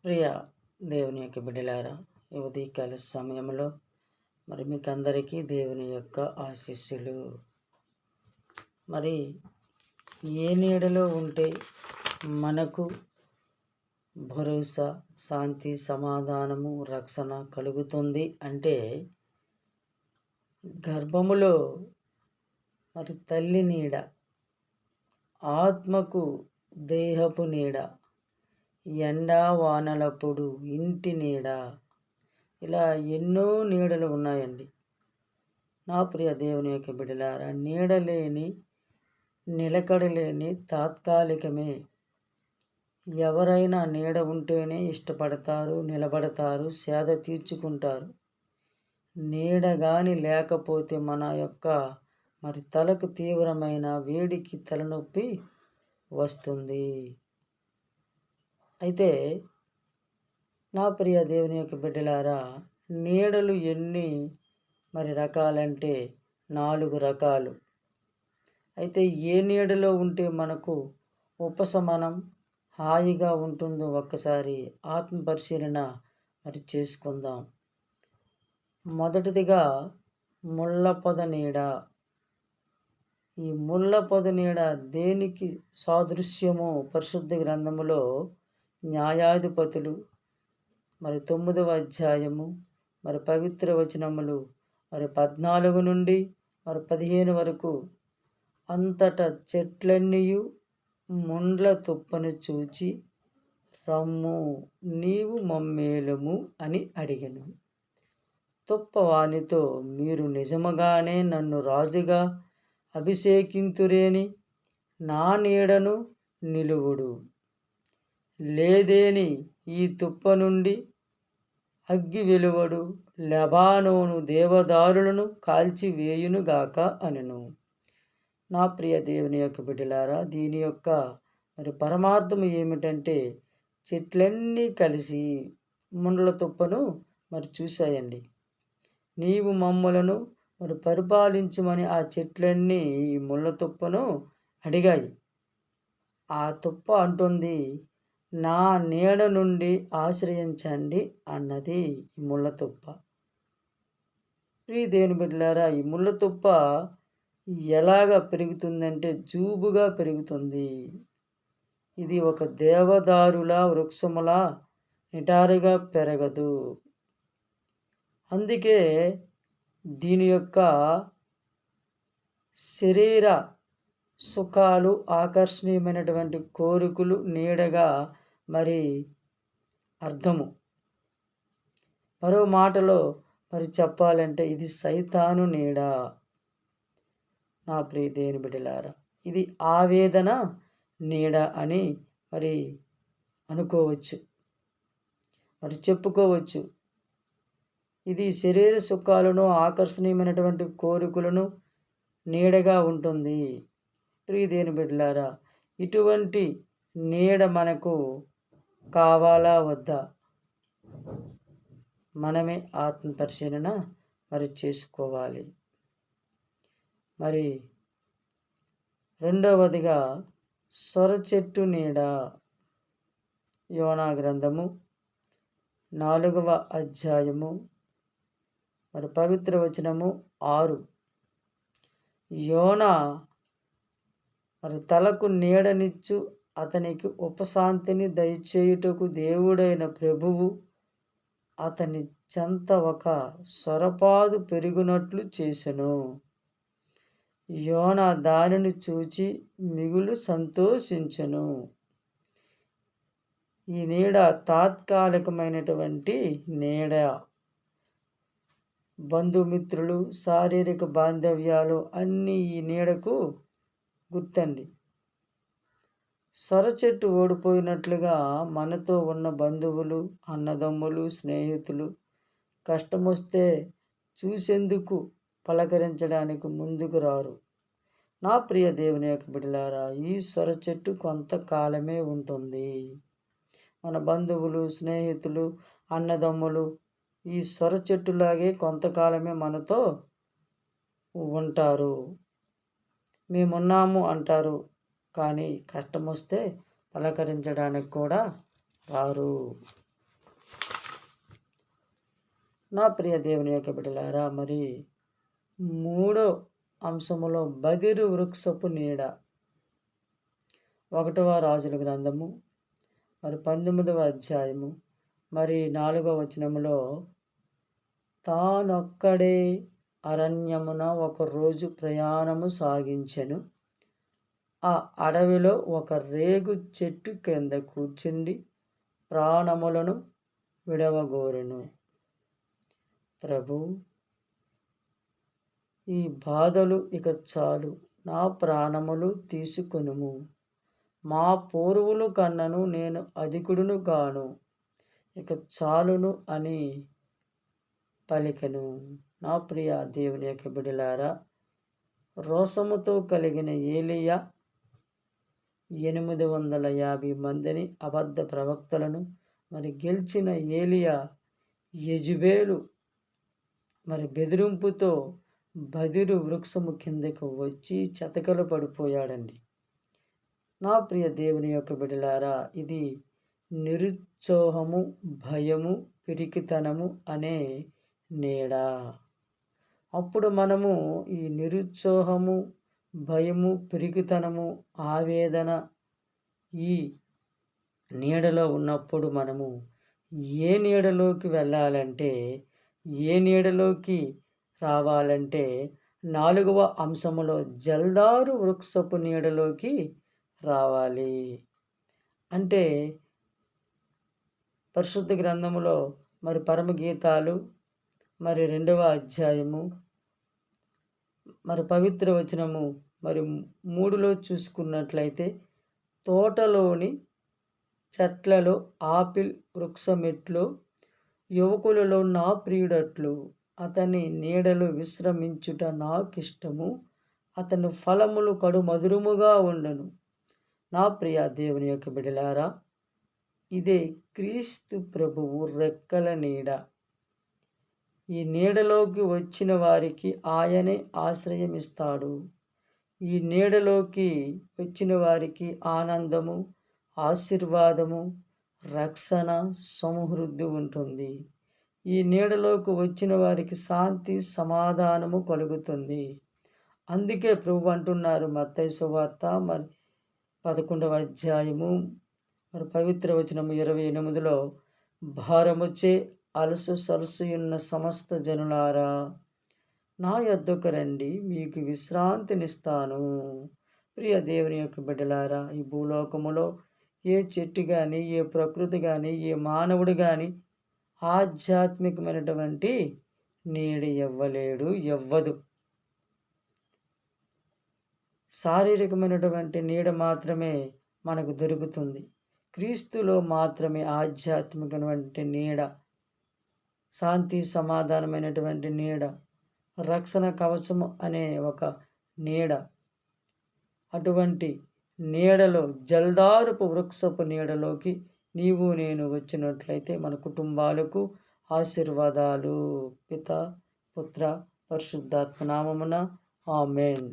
ప్రియ దేవుని యొక్క బిడ్డలారా, ఈ ఉదయకాల సమయంలో మీకు అందరికీ దేవుని యొక్క ఆశీస్సులు. మరి ఏ నీడలో ఉంటే మనకు భరోసా, శాంతి, సమాధానము, రక్షణ కలుగుతుంది అంటే గర్భములో తల్లి నీడ, ఆత్మకు దేహపు నీడ, ఎండా వానలప్పుడు ఇంటి నీడ, ఇలా ఎన్నో నీడలు ఉన్నాయండి. నా ప్రియ దేవుని యొక్క బిడ్డలారా, నీడలేని, నిలకడలేని తాత్కాలికమే. ఎవరైనా నీడ ఉంటేనే ఇష్టపడతారు, నిలబడతారు, సేద తీర్చుకుంటారు. నీడ కానీ లేకపోతే మన యొక్క తలకు తీవ్రమైన వేడికి తలనొప్పి వస్తుంది. అయితే నా ప్రియ దేవుని యొక్క బిడ్డలారా, నీడలు ఎన్ని రకాలంటే 4 రకాలు. అయితే ఏ నీడలో ఉంటే మనకు ఉపశమనం, హాయిగా ఉంటుందో ఒక్కసారి ఆత్మ పరిశీలన చేసుకుందాం. మొదటిదిగా ముళ్ళ పొద నీడ. ఈ ముళ్ళ పొద నీడ దేనికి సాదృశ్యమో పరిశుద్ధ గ్రంథములో న్యాయాధిపతులు 9వ అధ్యాయము పవిత్ర వచనములు 14 నుండి 15 వరకు, అంతటా చెట్లన్నీయు ముండ్ల తుప్పను చూచి, రమ్ము నీవు మమ్మేలము అని అడిగెను. తుప్ప వానితో, మీరు నిజముగానే నన్ను రాజుగా అభిషేకింతురేని నా నీడను నిలువుడు, లేదేని ఈ తుప్ప నుండి అగ్గి వెలువడు, లెబానోను దేవదారులను కాల్చివేయునుగాక అనెను. నా ప్రియ దేవుని యొక్క బిడ్డలారా, దీని యొక్క పరమార్థం ఏమిటంటే, చెట్లన్నీ కలిసి ముండ్ల తుప్పను చూశాయండి. నీవు మమ్మలను పరిపాలించుమని ఆ చెట్లన్నీ ఈ ముళ్ళ తుప్పను అడిగాయి. ఆ తుప్ప అంటుంది, నా నీడ నుండి ఆశ్రయించండి అన్నది ఈ ముళ్ళ తుప్ప. ప్రియ దేవుని బిడ్డలారా, ఈ ముళ్ళ తుప్ప ఎలాగ పెరుగుతుందంటే జూబుగా పెరుగుతుంది. ఇది ఒక దేవదారుల వృక్షముల నిటారుగా పెరగదు. అందుకే దీని యొక్క శరీర సుఖాలు, ఆకర్షణీయమైనటువంటి కోరికలు నీడగా అర్థము. మరో మాటలో చెప్పాలంటే ఇది సైతాను నీడ. నా ప్రియ దేవుని బిడ్డలారా, ఇది ఆవేదన నీడ అని అనుకోవచ్చు, చెప్పుకోవచ్చు. ఇది శరీర సుఖాలను, ఆకర్షణీయమైనటువంటి కోరికలను నీడగా ఉంటుంది. ప్రియ దేవుని బిడ్డలారా, ఇటువంటి నీడ మనకు కావాలా వద్దా? మనమే ఆత్మ పరిశీలన చేసుకోవాలి. రెండవదిగా సొర చెట్టు నీడ. యోనా గ్రంథము 4వ అధ్యాయము పవిత్ర వచనము 6. యోనా తలకు నీడనిచ్చు అతనికి ఉపశాంతిని దయచేయుటకు దేవుడైన ప్రభువు అతని చెంత ఒక సొరపాదు పెరుగునట్లు చేసెను. యోనా దానిని చూచి మిగులు సంతోషించెను. ఈ నీడ తాత్కాలికమైనటువంటి నీడ. బంధుమిత్రులు, శారీరక బాంధవ్యాలు అన్నీ ఈ నీడకు గుర్తండి. సొర చెట్టు ఓడిపోయినట్లుగా మనతో ఉన్న బంధువులు, అన్నదమ్ములు, స్నేహితులు కష్టమొస్తే చూసేందుకు, పలకరించడానికి ముందుకు రారు. నా ప్రియ దేవుని యొక్క బిడ్డలారా, ఈ సొర చెట్టు కొంతకాలమే ఉంటుంది. మన బంధువులు, స్నేహితులు, అన్నదమ్ములు ఈ సొర చెట్టులాగే కొంతకాలమే మనతో ఉంటారు. మేమున్నాము అంటారు, కానీ కష్టం వస్తే పలకరించడానికి కూడా రారు. నా ప్రియ దేవుని యొక్క బిడ్డలారా, మరి మూడో అంశములో బదిరు వృక్షపు నీడ. 1వ రాజుల గ్రంథము మరి 19వ అధ్యాయము మరి 4వ వచనములో, తానొక్కడే అరణ్యమున ఒక రోజు ప్రయాణము సాగించెను. ఆ అడవిలో ఒక రేగు చెట్టు క్రింద కూర్చుండి ప్రాణములను విడవగోరెను. ప్రభు, ఈ బాధలు ఇక చాలు, నా ప్రాణములు తీసుకొనుము. మా పూర్వులు కన్నను నేను అధికుడును గాను, ఇక చాలును అని పలికెను. నా ప్రియ దేవుని యొక్క బిడ్డలారా, రోషముతో కలిగిన ఏలియా 850 మందిని అబద్ధ ప్రవక్తలను మరి గెలిచిన ఏలియా యెజబెలు మరి బెదిరింపుతో బదిరు వృక్షము కిందకు వచ్చి చతకలు పడిపోయాడండి. నా ప్రియ దేవుని యొక్క బిడ్డలారా, ఇది నిరుత్సాహము, భయము, పిరికితనము అనే నీడ. అప్పుడు మనము ఈ నిరుత్సాహము, భయము, పిరికితనము, ఆవేదన ఈ నీడలో ఉన్నప్పుడు మనము ఏ నీడలోకి వెళ్ళాలంటే, ఏ నీడలోకి రావాలంటే 4వ అంశములో జల్దారు వృక్షపు నీడలోకి రావాలి. అంటే పరిశుద్ధ గ్రంథములో మరి పరమగీతాలు మరి 2వ అధ్యాయము మరి పవిత్ర వచనము మరి 3లో చూసుకున్నట్లయితే, తోటలోని చెట్లలో ఆపిల్ వృక్షమెట్లు, యువకులలో నా ప్రియుడట్లు, అతని నీడలు విశ్రమించుట నాకిష్టము, అతని ఫలములు కడు మధురముగా ఉండను. నా ప్రియ దేవుని యొక్క బిడ్డలారా, ఇదే క్రీస్తు ప్రభువు రెక్కల నీడ. ఈ నీడలోకి వచ్చిన వారికి ఆయనే ఆశ్రయం ఇస్తాడు. ఈ నీడలోకి వచ్చిన వారికి ఆనందము, ఆశీర్వాదము, రక్షణ, సమృద్ధి ఉంటుంది. ఈ నీడలోకి వచ్చిన వారికి శాంతి, సమాధానము కలుగుతుంది. అందుకే ప్రభు అంటున్నారు మత్తయి సువార్త మరి 11వ అధ్యాయము మరి పవిత్ర వచనము 28లో, భారముచే అలసు సొలసియున్న సమస్త జనులారా, నా యొద్దకు రండి, మీకు విశ్రాంతినిస్తాను. ప్రియ దేవుని యొక్క బిడ్డలారా, ఈ భూలోకములో ఏ చెట్టు కానీ, ఏ ప్రకృతి కానీ, ఏ మానవుడు కానీ ఆధ్యాత్మికమైనటువంటి నీడ ఇవ్వలేడు, ఇవ్వదు. శారీరకమైనటువంటి నీడ మాత్రమే మనకు దొరుకుతుంది. క్రీస్తులో మాత్రమే ఆధ్యాత్మికమైనటువంటి నీడ, శాంతి సమాధానమైనటువంటి నీడ, రక్షణ కవచము అనే ఒక నీడ. అటువంటి నీడలో, జల్దారపు వృక్షపు నీడలోకి నీవు నేను వచ్చినట్లయితే మన కుటుంబాలకు ఆశీర్వాదాలు. పిత, పుత్ర, పరిశుద్ధాత్మ నామమున ఆమేన్.